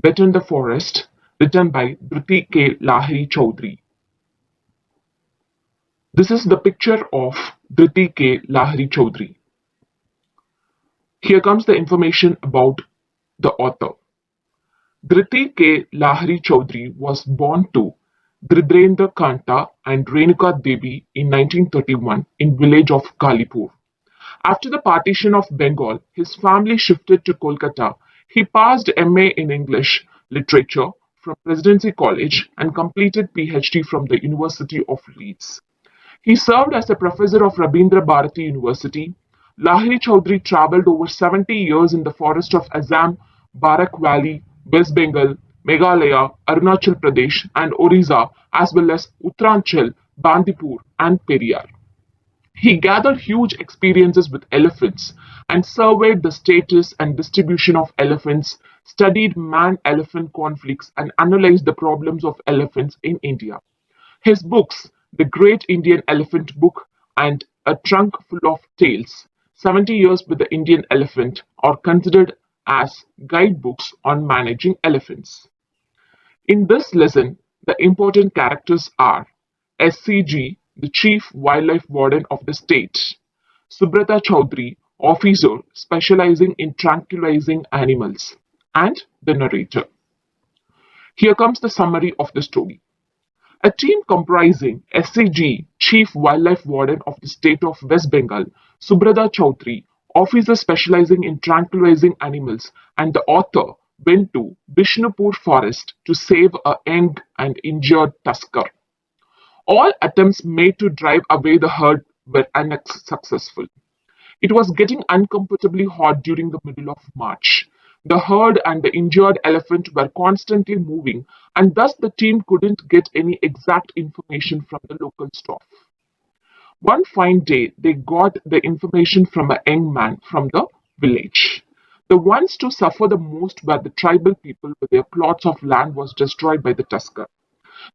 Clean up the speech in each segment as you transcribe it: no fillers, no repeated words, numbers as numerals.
Wet in the Forest, written by Dhriti K. Lahiri Chaudhary. This is the picture of Dhriti K. Lahiri Chaudhary. Here comes the information about the author. Dhriti K. Lahiri Chaudhary was born to Dridrendra Kanta and Renuka Devi in 1931 in village of Kalipur. After the partition of Bengal, his family shifted to Kolkata. He passed MA in English Literature from Presidency College and completed PhD from the University of Leeds. He served as a professor of Rabindra Bharati University. Lahiri Chaudhary travelled over 70 years in the forest of Assam, Barak Valley, West Bengal, Meghalaya, Arunachal Pradesh, and Orissa, as well as Uttaranchal, Bandipur, and Periyar. He gathered huge experiences with elephants and surveyed the status and distribution of elephants, studied man-elephant conflicts, and analyzed the problems of elephants in India. His books, The Great Indian Elephant Book and A Trunk Full of Tales, 70 Years with the Indian Elephant, are considered as guidebooks on managing elephants. In this lesson, the important characters are SCG, the Chief Wildlife Warden of the state; Subrata Chaudhary, officer specializing in tranquilizing animals; and the narrator. Here comes the summary of the story. A team comprising SCG, Chief Wildlife Warden of the state of West Bengal, Subrata Chaudhary, officer specializing in tranquilizing animals, and the author went to Bishnupur forest to save a young and injured tusker. All attempts made to drive away the herd were unsuccessful. It was getting uncomfortably hot during the middle of March. The herd and the injured elephant were constantly moving, and thus the team couldn't get any exact information from the local staff. One fine day, they got the information from a young man from the village. The ones to suffer the most were the tribal people, with their plots of land was destroyed by the tusker.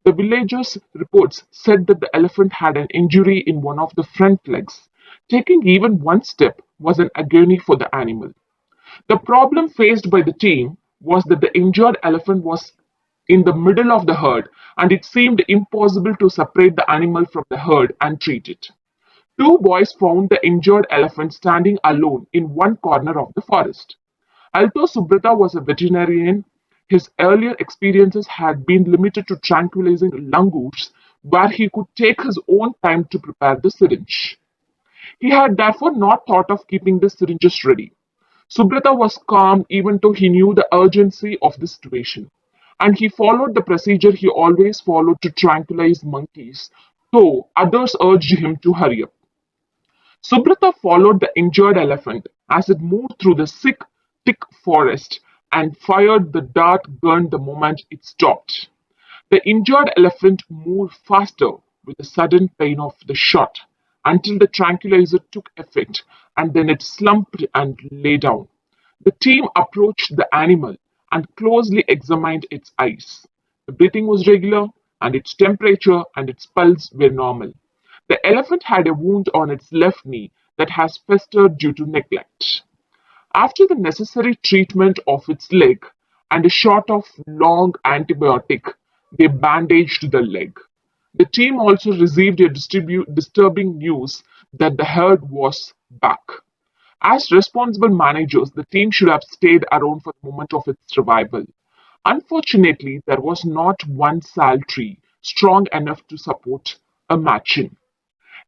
The villagers' reports said that the elephant had an injury in one of the front legs. Taking even one step was an agony for the animal. The problem faced by the team was that the injured elephant was in the middle of the herd, and it seemed impossible to separate the animal from the herd and treat it. Two boys found the injured elephant standing alone in one corner of the forest. Although Subrata was a veterinarian, his earlier experiences had been limited to tranquilizing langurs, where he could take his own time to prepare the syringe. He had therefore not thought of keeping the syringes ready. Subrata was calm even though he knew the urgency of the situation, and he followed the procedure he always followed to tranquilize monkeys, though others urged him to hurry up. Subrata followed the injured elephant as it moved through the thick forest and fired the dart gun the moment it stopped. The injured elephant moved faster with the sudden pain of the shot until the tranquilizer took effect, and then it slumped and lay down. The team approached the animal and closely examined its eyes. The breathing was regular, and its temperature and its pulse were normal. The elephant had a wound on its left knee that has festered due to neglect. After the necessary treatment of its leg and a shot of long antibiotic, they bandaged the leg. The team also received a disturbing news that the herd was back. As responsible managers, the team should have stayed around for the moment of its survival. Unfortunately, there was not one sal tree strong enough to support a matching.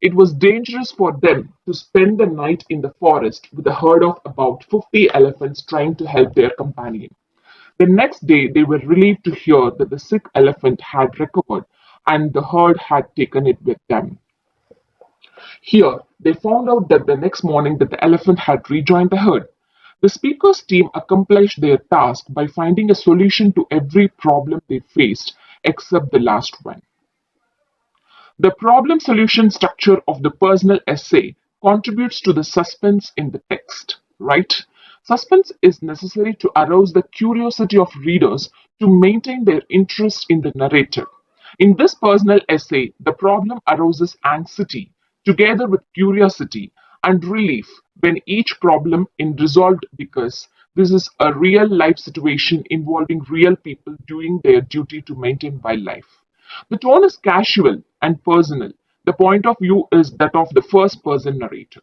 It was dangerous for them to spend the night in the forest with a herd of about 50 elephants trying to help their companion. The next day, they were relieved to hear that the sick elephant had recovered and the herd had taken it with them. Here, they found out that the next morning that the elephant had rejoined the herd. The speaker's team accomplished their task by finding a solution to every problem they faced except the last one. The problem solution structure of the personal essay contributes to the suspense in the text, right? Suspense is necessary to arouse the curiosity of readers to maintain their interest in the narrative. In this personal essay, the problem arouses anxiety together with curiosity and relief when each problem is resolved because This is a real life situation involving real people doing their duty to maintain wildlife. The tone is casual and personal. The point of view is that of the first person narrator.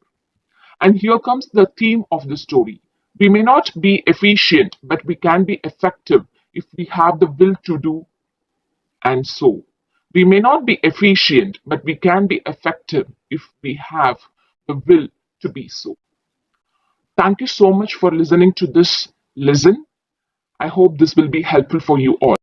And here comes the theme of the story. We may not be efficient, but we can be effective if we have the will to do and so. We may not be efficient, but we can be effective if we have the will to be so. Thank you so much for listening to this listen. I hope this will be helpful for you all.